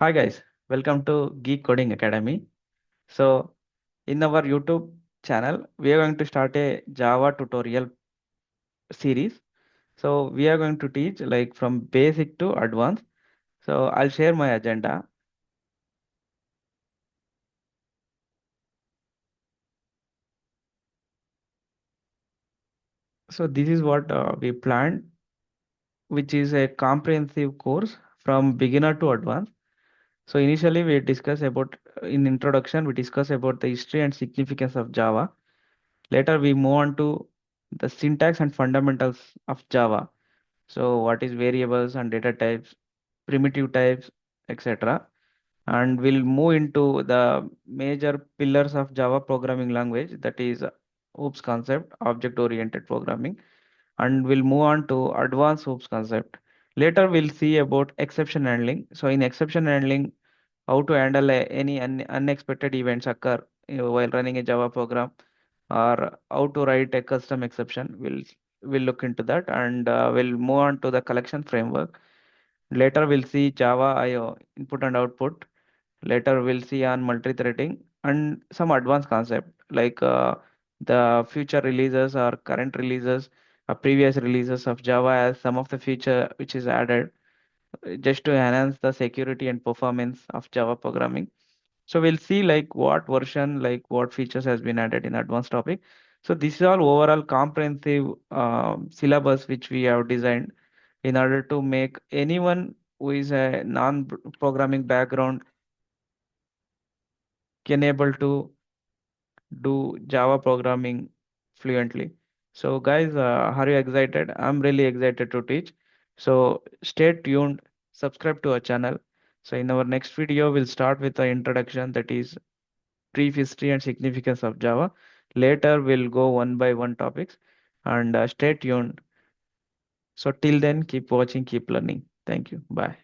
Hi guys, welcome to Geek Coding Academy. So in our YouTube channel, we are going to start a Java tutorial series. So we are going to teach like from basic to advanced. So I'll share my agenda. So this is what we planned, which is a comprehensive course from beginner to advanced. So initially we discuss about in introduction we discuss about the history and significance of Java. Later we move on to the syntax and fundamentals of Java. So what is variables and data types, primitive types, etc. And we'll move into the major pillars of Java programming language, that is OOPS concept, object-oriented programming, and we'll move on to advanced OOPS concept. Later, we'll see about exception handling. So in exception handling, how to handle any unexpected events occur while running a Java program, or how to write a custom exception. We'll look into that, and we'll move on to the collection framework. Later, we'll see Java IO, input and output. Later, we'll see on multi-threading and some advanced concept like the future releases or current releases, previous releases of Java as some of the feature which is added just to enhance the security and performance of Java programming. So we'll see like what version, like what features has been added in advanced topic. So this is all overall comprehensive syllabus which we have designed in order to make anyone who is a non-programming background can able to do Java programming fluently. So guys, are you excited? I'm really excited to teach. So stay tuned, subscribe to our channel. So in our next video, we'll start with the introduction, that is brief history and significance of Java. Later, we'll go one by one topics, and stay tuned. So till then, keep watching, keep learning. Thank you. Bye.